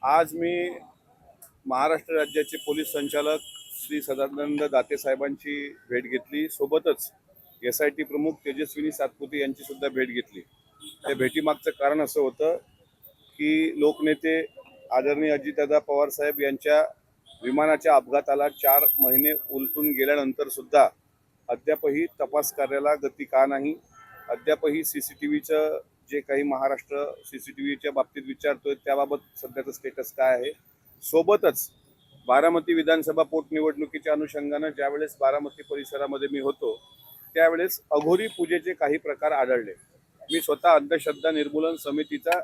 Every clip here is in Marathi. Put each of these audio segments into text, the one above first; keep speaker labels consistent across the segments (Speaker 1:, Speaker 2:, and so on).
Speaker 1: आज मी महाराष्ट्र राज्याचे पोलीस संचालक श्री सदानंद दाते साहेबांची भेट घेतली. सोबतच SIT प्रमुख तेजस्विनी सातपुते यांची सुद्धा भेट घेतली. त्या भेटीमागचं कारण असं होतं की लोकनेते आदरणीय अजितदादा पवार साहेब यांच्या विमानाच्या अपघाताला 4 महिने उलटून गेल्यानंतर सुद्धा अद्यापही तपास कार्याला गती का नाही, अद्यापही CCTVचं जे काही महाराष्ट्र CCTVच्या बाबतीत विचारतोय त्याबाबत सध्याचं स्टेटस काय आहे. सोबतच बारामती विधानसभा पोटनिवडणुकीच्या अनुषंगानं ज्यावेळेस बारामती परिसरामध्ये मी होतो त्यावेळेस अघोरी पूजेचे काही प्रकार आढळले. मी स्वतः अंधश्रद्धा निर्मूलन समितीचा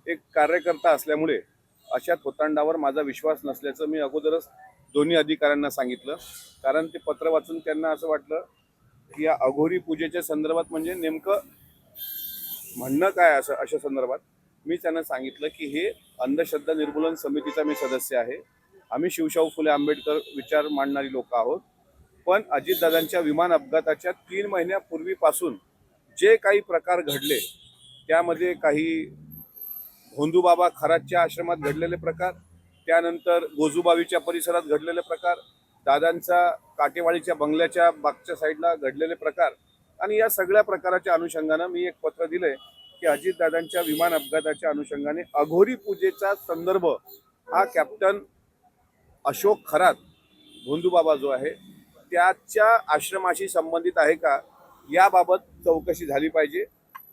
Speaker 1: एक कार्यकर्ता असल्यामुळे अशा खोतांडावर माझा विश्वास नसल्याचं मी अगोदरच दोन्ही अधिकाऱ्यांना सांगितलं. कारण ते पत्र वाचून त्यांना असं वाटलं की या अघोरी पूजेच्या संदर्भात म्हणजे नेमकं म्हणणं काय असं अशा संदर्भात मी त्यांना सांगितलं की हे अंधश्रद्धा निर्मूलन समितीचा मी सदस्य आहे. आम्ही शिवशाहू फुले आंबेडकर विचार मांडणारी लोक आहोत. पण अजितदादांच्या विमान अपघाताच्या 3 महिन्यापूर्वीपासून जे काही प्रकार घडले त्यामध्ये काही भोंदूबाबा खरातच्या आश्रमात घडलेले प्रकार, त्यानंतर गोजूबावीच्या परिसरात घडलेले प्रकार, दादांचा काटेवाडीच्या बंगल्याच्या मागच्या साईडला घडलेले प्रकार आणि या सगळ्या प्रकाराच्या अनुषंगानं मी एक पत्र दिलंय की अजितदादांच्या विमान अपघाताच्या अनुषंगाने अघोरी पूजेचा संदर्भ हा कॅप्टन अशोक खरात भोंदूबाबा जो आहे त्याच्या आश्रमाशी संबंधित आहे का याबाबत चौकशी झाली पाहिजे.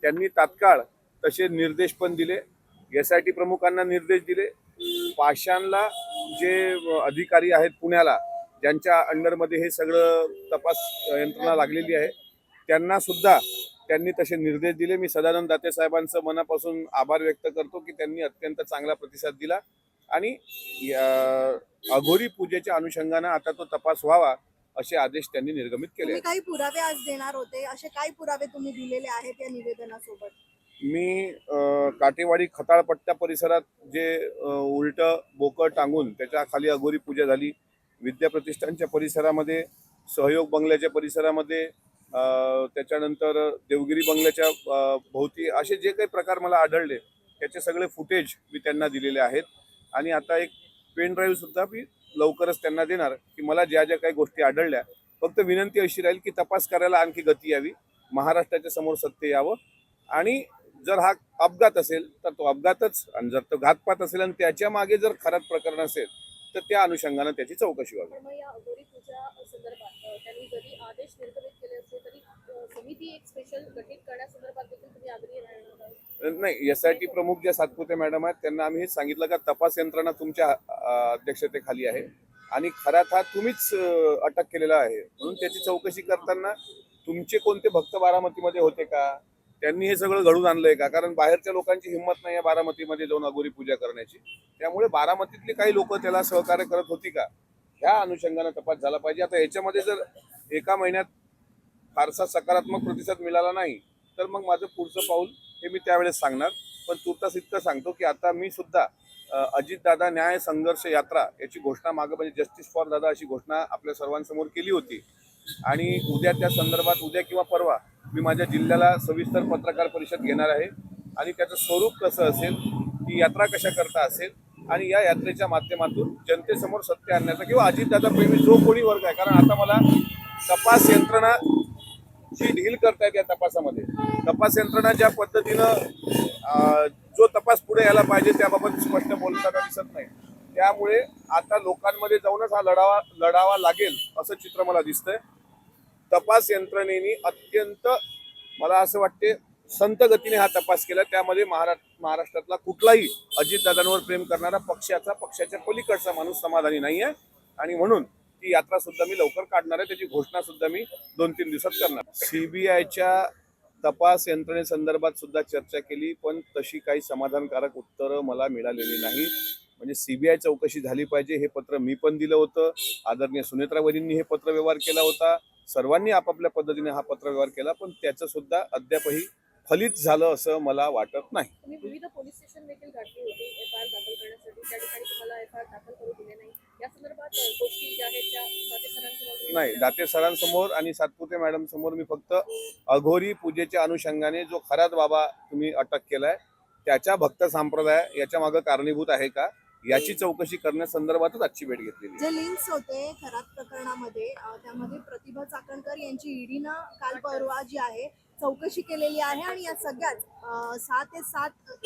Speaker 1: त्यांनी तात्काळ तसे निर्देश पण दिले. SIT प्रमुखांना निर्देश दिले. पाषाणला जे अधिकारी आहेत पुण्याला ज्यांच्या अंडरमध्ये हे सगळं तपास यंत्रणा लागलेली आहे त्यांना सुद्धा त्यांनी तसे निर्देश दिले. मी सदानंद दाते साहेबांचं मनापासून आभार व्यक्त करतो की त्यांनी अत्यंत चांगला प्रतिसाद दिला आणि अघोरी पूजेच्या अनुषंगानं आता तो तपास व्हावा असे आदेश त्यांनी निर्गमित केले.
Speaker 2: तुम्ही काही पुरावे आज देणार होते, असे काही पुरावे तुम्ही दिलेले आहेत या निवेदनासोबत?
Speaker 1: मी काटेवाडी खताळपट्टा परिसरात जे उलटं बोकं टांगून त्याच्या खाली अघोरी पूजा झाली, विद्याप्रतिष्ठानच्या परिसरामध्ये, सहयोग बंगल्याच्या परिसरामध्ये, त्याच्यानंतर देवगिरी बंगल्याच्या भोवती असे जे काही प्रकार मला आढळले त्याचे सगळे फुटेज मी त्यांना दिलेले आहेत. आणि आता एक पेन ड्राईव्ह सुद्धा मी लवकरच त्यांना देणार की मला ज्या ज्या काही गोष्टी आढळल्या. फक्त विनंती अशी राहील की तपास करायला आणखी गती यावी, महाराष्ट्राच्या समोर सत्य यावं आणि जर हा अपघात असेल तर तो अपघातच आणि जर तो घातपात असेल आणि त्याच्या मागे जर खरात प्रकरण असेल तर त्या अनुषंगानं त्याची चौकशी व्हावी.
Speaker 3: मग या अघोरी पूजा संदर्भात त्यांनी जरी आदेश निर्गमित केले असले तरी समिती एक स्पेशल गठीत करण्यासंदर्भात देखील तुम्ही आग्रही राहणार आहात?
Speaker 1: नाही, SIT प्रमुख ज्या सातपुते मॅडम आहेत त्यांना आम्ही हेच सांगितलं का तपास यंत्रणा तुमच्या अध्यक्षतेखाली आहे आणि खरात हा तुम्हीच अटक केलेला आहे म्हणून त्याची चौकशी करताना तुमचे कोणते भक्त बारामतीमध्ये होते का, त्यांनी हे सगळं घडून आणलंय का? कारण बाहेरच्या लोकांची हिंमत नाही आहे बारामतीमध्ये जाऊन अघोरी पूजा करण्याची. त्यामुळे बारामतीतली काही लोक त्याला सहकार्य करत होती का ह्या अनुषंगानं तपास झाला पाहिजे. आता याच्यामध्ये जर एका महिन्यात फारसा सकारात्मक प्रतिसाद मिळाला नाही तर मग माझं पुढचं पाऊल हे मी त्यावेळेस सांगणार. पण तुर्तास इतकं सांगतो की आता मी सुद्धा अजितदादा न्याय संघर्ष यात्रा याची घोषणा मागं म्हणजे जस्टिस फॉर दादा अशी घोषणा आपल्या सर्वांसमोर केली होती आणि उद्या त्या संदर्भात उद्या किंवा परवा मी माझ्या जिल्ह्याला सविस्तर पत्रकार परिषद घेणार आहे आणि त्याचं स्वरूप कसं असेल, ती यात्रा कशा करता असेल आणि या यात्रेच्या माध्यमातून जनतेसमोर सत्य आणण्याचा किंवा अजितदादा प्रेमी जो कोणी वर्ग आहे, कारण आता मला तपास यंत्रणा जी डील करतायत या तपासामध्ये, तपास यंत्रणा ज्या पद्धतीनं जो तपास पुढे यायला पाहिजे त्याबाबत स्पष्ट बोलताना दिसत नाही. त्यामुळे आता लोकांमध्ये जाऊनच हा लढावा लागेल असं चित्र मला दिसतंय. तपास यंत्रणेने अत्यंत मला असं वाटते संत गतीने हा तपास केला. त्यामध्ये महाराष्ट्रातला कुठलाही अजितदादांवर प्रेम करणारा पक्षाच्या पलीकडचा माणूस समाधानी नाही आहे आणि म्हणून ती यात्रा सुद्धा मी लवकर काढणार आहे. त्याची घोषणा सुद्धा मी 2-3 दिवसात करणार. CBIच्या तपास यंत्रणेसंदर्भात सुद्धा चर्चा केली पण तशी काही समाधानकारक उत्तरं मला मिळालेली नाही. म्हणजे CBI चौकशी झाली पाहिजे हे पत्र मी पण दिलं होतं. आदरणीय सुनेत्रा वहिनींनी हे पत्र व्यवहार केला होता. सर्वांनी आपापल्या पद्धतीने हा पत्र व्यवहार केला पण त्याचं सुद्धा अद्यापही फलित झालं असं मला वाटत नाही.
Speaker 3: तुम्ही विविध पोलीस स्टेशन देखील गाठली होती FIR दाखल करण्यासाठी, त्या ठिकाणी तुम्हाला FIR दाखल करू दिले नाही. या संदर्भात गोष्टी ज्या आहेत त्या दाते सरांसमोर
Speaker 1: नाही, दाते सरांसमोर आणि सातपुते मॅडम समोर मी फक्त अघोरी पूजेच्या अनुषंगाने जो खरात बाबा तुम्ही अटक केलाय त्याच्या भक्त संप्रदाय याच्या मागे कारणीभूत आहे का याची चौकशी करण्यासंदर्भातच आजची भेट घेतलेली आहे.
Speaker 2: जे लिंक्स होते खरात प्रकरणामध्ये त्यामध्ये प्रतिभा चाकणकर यांची ईडीनं काल परवा जी आहे चौकशी केलेली आहे आणि या सगळ्याच 6 ते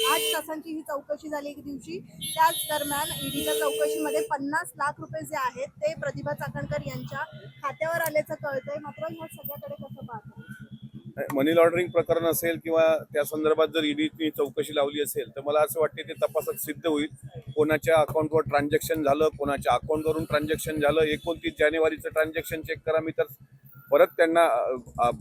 Speaker 2: 8 तासांची ही चौकशी झाली एक दिवशी. त्याच दरम्यान ईडीच्या चौकशीमध्ये 50 लाख रुपये जे आहेत ते प्रतिभा चाकणकर यांच्या खात्यावर आल्याचं कळतंय. मात्र ह्या सगळ्याकडे कसं पाहतो?
Speaker 1: मनी लॉन्ड्रिंग प्रकरण असेल किंवा त्या संदर्भात जर ईडीने चौकशी लावली असेल तर मला असं वाटते ते तपासात सिद्ध होईल. कोणाच्या अकाउंटवर ट्रान्झॅक्शन झालं, कोणाच्या अकाउंटवरून ट्रान्झॅक्शन झालं, 29 जानेवारीचं ट्रान्झॅक्शन चेक करा. मी तर परत त्यांना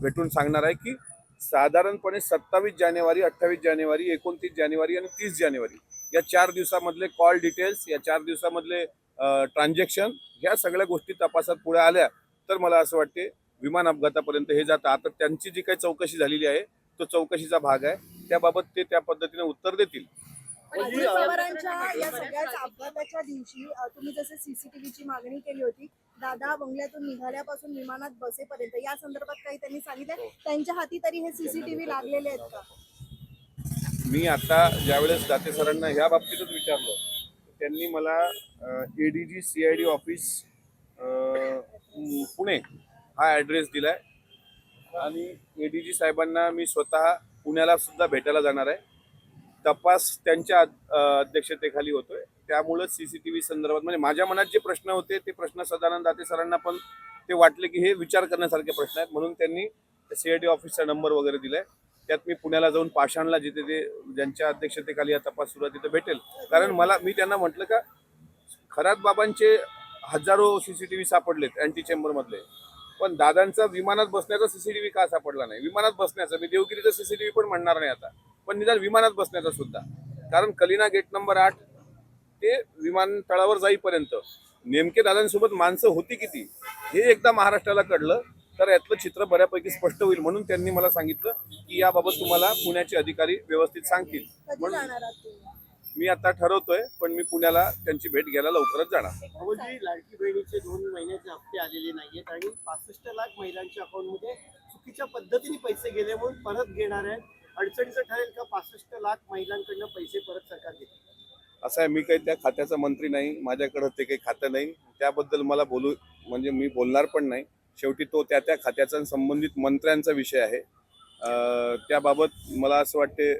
Speaker 1: भेटून सांगणार आहे की साधारणपणे 27 जानेवारी, 28 जानेवारी, 29 जानेवारी आणि 30 जानेवारी या 4 दिवसामधले कॉल डिटेल्स, या 4 दिवसामधले ट्रान्झॅक्शन, ह्या सगळ्या गोष्टी तपासात पुढे आल्या तर मला असं वाटते विमान अपघातापर्यंत हे जातं. आता त्यांची जी काही चौकशी झालेली आहे तो चौकशीचा भाग आहे, त्याबाबत ते त्या पद्धतीने उत्तर देतील.
Speaker 2: अजित पवारांच्या या सगळ्याच अपघाताच्या दिवशी तुम्ही जसे सीसीटीव्हीची मागणी केली होती, दादा बंगल्यातून निघाल्यापासून विमानात बसेपर्यंत या संदर्भात काही त्यांनी सांगितलं? त्यांच्या हाती तरी हे सीसीटीव्ही लागलेले आहेत का?
Speaker 1: मी आता ज्यावेळेस दाते सरांना ह्या बाबतीतच विचारलं, त्यांनी मला एडीजी CID ऑफिस पुणे हा ॲड्रेस दिलाय आणि एडीजी साहेबांना मी स्वतः पुण्याला सुद्धा भेटायला जाणार आहे. तपास त्यांच्या अध्यक्षतेखाली होतोय, त्यामुळं CCTV संदर्भात म्हणजे माझ्या मनात जे प्रश्न होते ते प्रश्न सदानंद दाते सरांना पण ते वाटले की हे विचार करण्यासारखे प्रश्न आहेत, म्हणून त्यांनी CID ऑफिसचा नंबर वगैरे दिलाय. त्यात मी पुण्याला जाऊन पाषाणला जिथे ते ज्यांच्या अध्यक्षतेखाली हा तपास सुरू आहे तिथे भेटेल. कारण मी त्यांना म्हटलं का खरात बाबांचे हजारो CCTV सापडलेत अँटी चेंबरमधले, पण दादांचा विमानात बसण्याचा CCTV का सापडला नाही? विमानात बसण्याचा, मी देवगिरीचा CCTV पण म्हणणार नाही आता, पण निदान विमानात बसण्याचा सुद्धा. कारण कलिना गेट नंबर 8 ते विमानतळावर जाईपर्यंत नेमके दादांसोबत माणसं होती किती हे एकदा महाराष्ट्राला कळलं तर यातलं चित्र बऱ्यापैकी स्पष्ट होईल. म्हणून त्यांनी मला सांगितलं की याबाबत तुम्हाला पुण्याचे अधिकारी व्यवस्थित सांगतील.
Speaker 2: कधी जाणार आहात तुम्ही?
Speaker 1: मी आता ठरवतोय, पण मी पुण्याला त्यांची भेट घ्यायला लवकरच जाणार.
Speaker 4: जी लाडकी बहिणीचे 2 महिन्याचे हप्ते आलेले नाहीयेत आणि 65 लाख महिलांच्या अकाउंटमध्ये चुकीच्या पद्धतीने पैसे गेले म्हणून परत घेणार आहेत. अडचणीचं ठरेल का 65 लाख महिलांकडनं पैसे परत सरकार घेते?
Speaker 1: असं आहे, मी काही त्या खात्याचा मंत्री नाही, माझ्याकडं ते काही खातं नाही, त्याबद्दल मला म्हणजे मी बोलणार पण नाही. शेवटी तो त्या खात्याचा संबंधित मंत्र्यांचा विषय आहे. त्याबाबत मला असं वाटते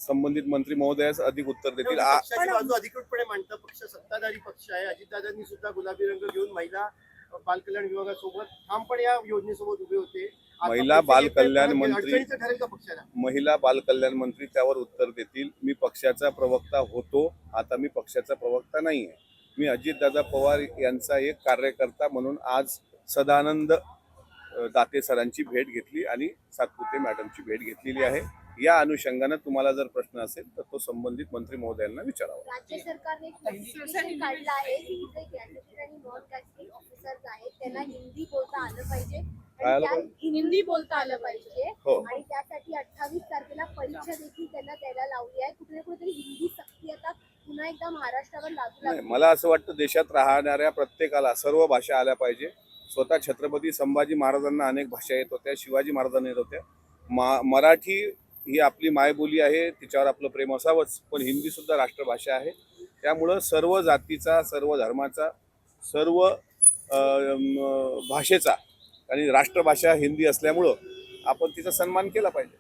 Speaker 1: संबंधित मंत्री महोदयाच अधिक उत्तर देतील.
Speaker 4: पक्षाची बाजू अधिकृतपणे मांडता पक्ष सत्ताधारी पक्ष आहे. अजितदादांनी सुद्धा गुलाबी रंग घेऊन महिला बालकल्याण विभागासोबत ठामपणे या योजनेसोबत उभे होते.
Speaker 1: महिला बालकल्याण मंत्री,
Speaker 4: अडचणीचं ठरेल का पक्षाला?
Speaker 1: महिला बालकल्याण मंत्री त्यावर उत्तर देतील. मी पक्षाचा प्रवक्ता होतो, आता मी पक्षाचा प्रवक्ता नाही आहे. मी अजितदादा पवार यांचा एक कार्यकर्ता म्हणून आज सदानंद दाते सरांची भेट घेतली आणि सातपुते मॅडमची भेट घेतलेली आहे. या अनुषंगाने तुम्हाला जर प्रश्न असेल तर तो संबंधित मंत्री महोदयांना विचारावा.
Speaker 3: राज्य सरकारने एक notification काढलं आहे की जे गॅजेटेड आणि नॉन गॅजेटेड ऑफिसर्स आहेत त्यांना हिंदी बोलता आलं पाहिजे
Speaker 1: काय आलं
Speaker 3: आणि हिंदी बोलता आलं पाहिजे
Speaker 1: हो.
Speaker 3: आणि त्यासाठी 28 तारखेला परीक्षा देखील त्यांना द्यायला लावली आहे. कुठे ना कुठेतरी हिंदी सक्ती आता पुन्हा एकदा महाराष्ट्रावर लागू
Speaker 1: नाही,
Speaker 3: लागली.
Speaker 1: मला असं वाटतं देशात राहणाऱ्या प्रत्येकाला सर्व भाषा आल्या पाहिजे. स्वतः छत्रपती संभाजी महाराजांना अनेक भाषा येत होत्या, शिवाजी महाराजांना येत होत्या. मराठी ही आपली मायबोली आहे, तिच्यावर आपलं प्रेम असावंच, पण हिंदी सुद्धा राष्ट्रभाषा आहे. त्यामुळं सर्व जातीचा, सर्व धर्माचा, सर्व भाषेचा आणि राष्ट्रभाषा हिंदी असल्यामुळं आपण तिचा सन्मान केला पाहिजे.